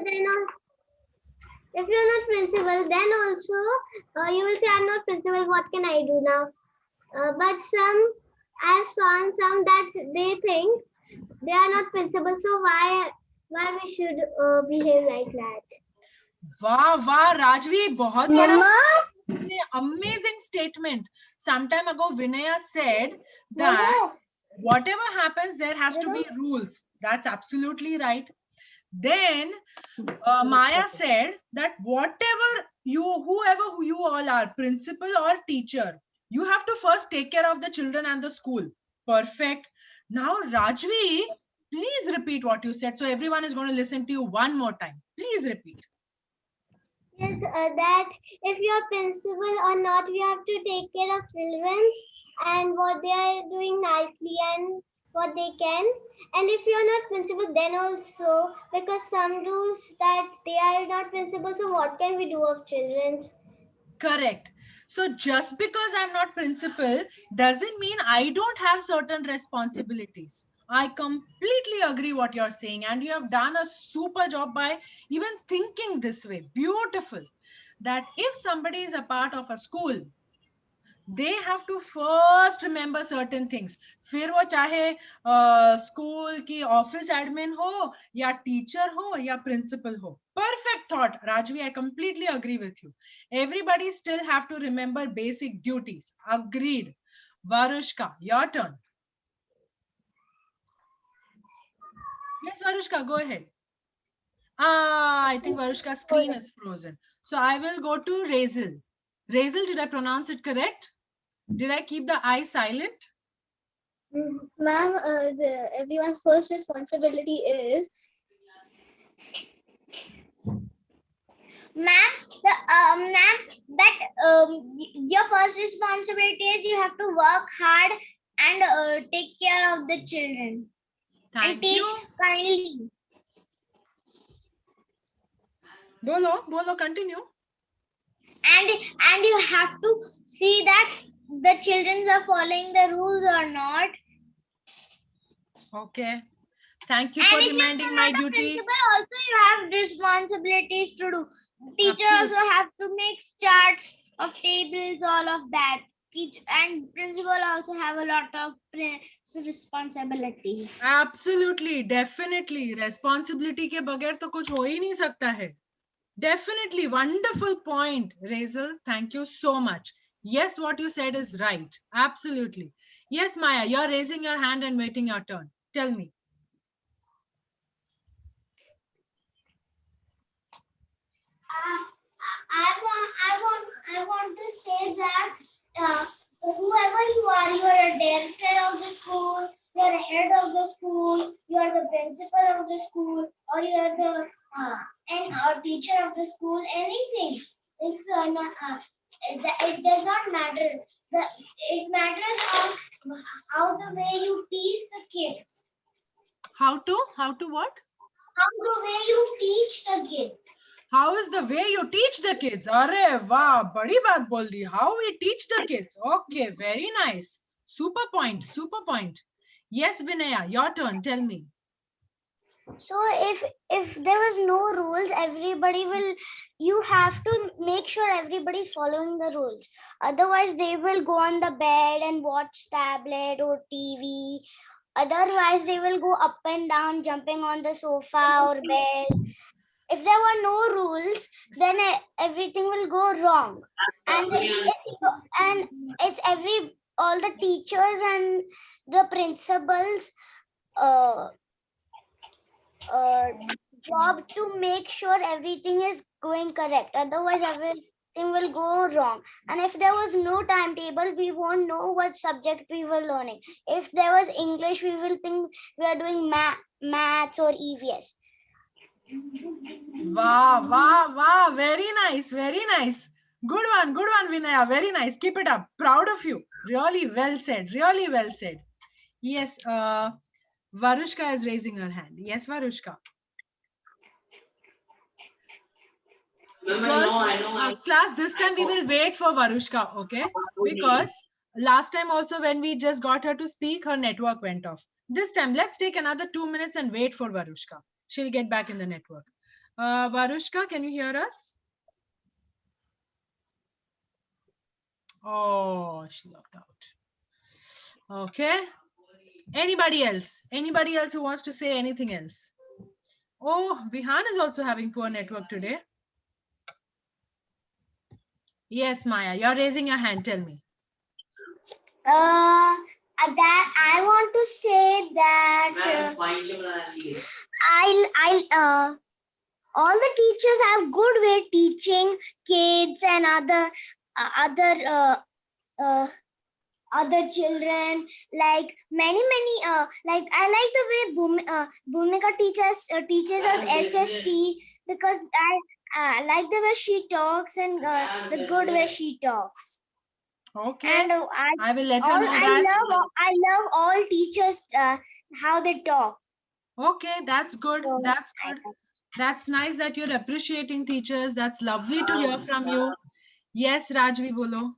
then if you're not principal, then also you will say, I'm not principal, what can I do now? But some, I saw some that they think they are not principal, so why we should behave like that? वाह वाह राजवी, बहुत बड़ा amazing statement. Some time ago Vinaya said that whatever happens there has to be rules. That's absolutely right. Then Maya said that whoever you all are, principal or teacher, you have to first take care of the children and the school. Perfect. Now Rajvi, please repeat what you said, so everyone is going to listen to you one more time. Please repeat. Yes, that if you're principal or not, you have to take care of children and what they are doing nicely and what they can. And if you're not principal, then also, because some rules that they are not principal, so what can we do of children? Correct. So just because I'm not principal doesn't mean I don't have certain responsibilities. I completely agree what you're saying, and you have done a super job by even thinking this way. Beautiful. That if somebody is a part of a school, they have to first remember certain things. फिर वो चाहे school की office admin हो या teacher हो या principal हो. Perfect thought, Rajvi. I completely agree with you. Everybody still have to remember basic duties. Agreed. Varushka, your turn. Yes, Varushka, go ahead. I think Varushka's screen is frozen. So I will go to Razel. Razel, did I pronounce it correct? Did I keep the I silent? Ma'am, everyone's first responsibility is, ma'am, your first responsibility is you have to work hard and take care of the children. Thank and teach you. kindly. Bolo, continue. And you have to see that the children are following the rules or not. Okay. Thank you for reminding my duty. Also, you have responsibilities to do. Teacher also have to make charts of tables, all of that. And principal also have a lot of responsibilities. Absolutely, definitely. Responsibility के बगैर तो कुछ हो ही नहीं सकता है. Definitely, wonderful point, Razel. Thank you so much. Yes, what you said is right. Absolutely. Yes, Maya, you're raising your hand and waiting your turn. Tell me. I want to say that whoever you are a director of the school, you are a head of the school, you are the principal of the school, or you are the teacher of the school. Anything. It does not matter. It matters how the way you teach the kids. How to what? How the way you teach the kids. How is the way you teach the kids? Arre wow, badi baat bol di. How we teach the kids? Okay, very nice. Super point, super point. Yes, Vinaya, your turn. Tell me. So if there was no rules, you have to make sure everybody's following the rules. Otherwise, they will go on the bed and watch tablet or TV. Otherwise, they will go up and down, jumping on the sofa or bed. If there were no rules, then everything will go wrong. And it's all the teachers and the principals job to make sure everything is going correct. Otherwise, everything will go wrong. And if there was no timetable, we won't know what subject we were learning. If there was English, we will think we are doing maths or EVS. Wow. Very nice, very nice. Good one, Vinaya. Very nice. Keep it up. Proud of you. Really well said. Really well said. Yes, Varushka is raising her hand. Yes, Varushka. I know. Class, this time we will wait for Varushka, okay? Because last time also when we just got her to speak, her network went off. This time, let's take another 2 minutes and wait for Varushka. She'll get back in the network. Varushka, can you hear us? Oh, she logged out. Okay. Anybody else? Anybody else who wants to say anything else? Oh, Vihan is also having poor network today. Yes, Maya, you're raising your hand. Tell me. That I want to say that all the teachers have good way teaching kids and other children, like many like I like the way Bhumika teaches us SST, because I like the way she talks and the good way she talks. Okay. And I will let her know that. I love all teachers how they talk. Okay, that's good. So, That's good. That's nice that you're appreciating teachers. That's lovely to hear from you. Yes, Rajvi, bolo.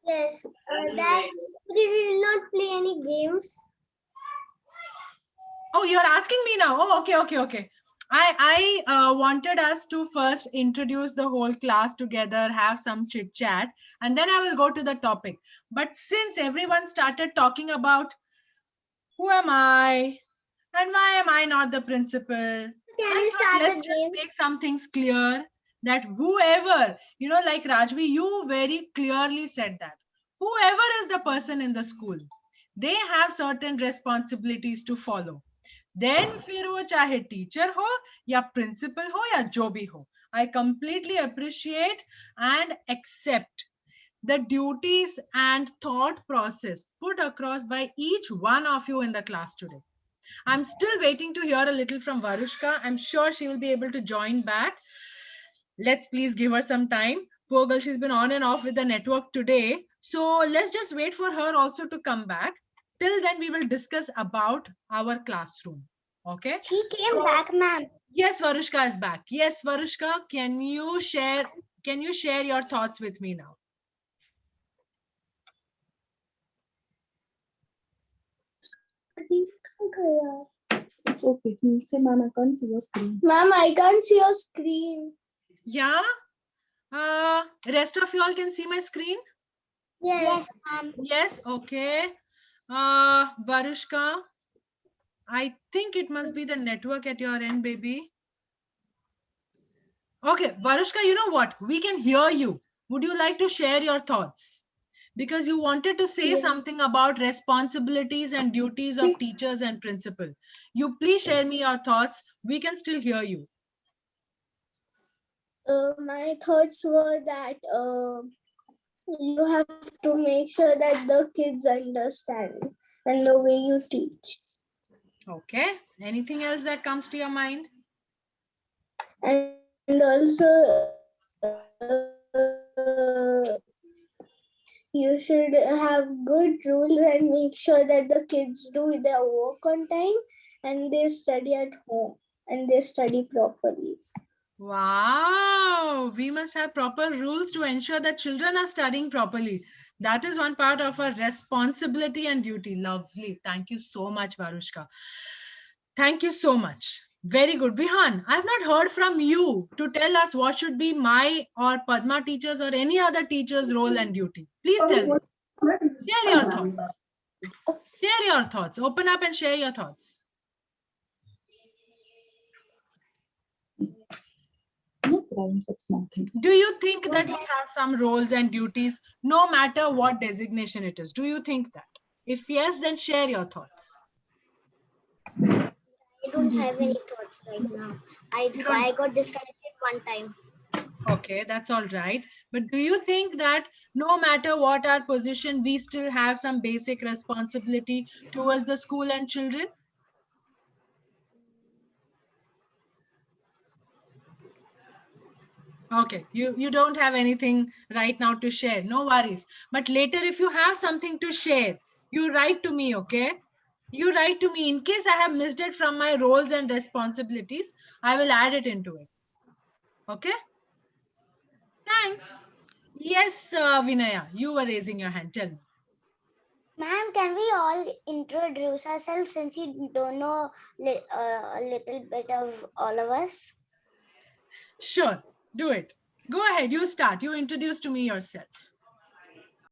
Yes, that we will not play any games. Oh, you're asking me now. Oh, okay. I wanted us to first introduce the whole class together, have some chit chat, and then I will go to the topic. But since everyone started talking about who am I and why am I not the principal, I thought let's just make some things clear, that whoever, like Rajvi, you very clearly said that whoever is the person in the school, they have certain responsibilities to follow. Then फिर वो चाहे teacher हो या principal हो या जो भी हो, I completely appreciate and accept the duties and thought process put across by each one of you in the class today. I'm still waiting to hear a little from Varushka. I'm sure she will be able to join back. Let's please give her some time. Poor girl, she's been on and off with the network today. So let's just wait for her also to come back. Till then, we will discuss about our classroom. Okay? She came back, ma'am. Yes, Varushka is back. Yes, Varushka, can you share your thoughts with me now? It's okay. He'll say, Ma'am, I can't see your screen. Ma'am, I can't see your screen. Yeah. Rest of you all can see my screen? Yes, ma'am. Yes, okay. Varushka, I think it must be the network at your end, baby. Okay, Varushka, you know what? We can hear you. Would you like to share your thoughts? Because you wanted to say something about responsibilities and duties of teachers and principal. You please share me your thoughts. We can still hear you. My thoughts were that you have to make sure that the kids understand and the way you teach. Okay. Anything else that comes to your mind? And also, you should have good rules and make sure that the kids do their work on time and they study at home and they study properly. Wow, we must have proper rules to ensure that children are studying properly. That is one part of our responsibility and duty. Lovely. Thank you so much, Varushka. Thank you so much. Very good. Vihan, I've not heard from you to tell us what should be my or Padma teachers or any other teacher's role and duty. Please tell me. Share your thoughts. Share your thoughts. Open up and share your thoughts. Do you think that we have some roles and duties, no matter what designation it is? Do you think that? If yes, then share your thoughts. I don't have any thoughts right now. I got disconnected one time. Okay, that's all right. But do you think that no matter what our position, we still have some basic responsibility towards the school and children? Okay, you don't have anything right now to share. No worries. But later, if you have something to share, you write to me, okay? You write to me. In case I have missed it from my roles and responsibilities, I will add it into it. Okay? Thanks. Yes, Vinaya, you were raising your hand. Tell me. Ma'am, can we all introduce ourselves since you don't know a little bit of all of us? Sure, do it. Go ahead, you start. You introduce to me yourself.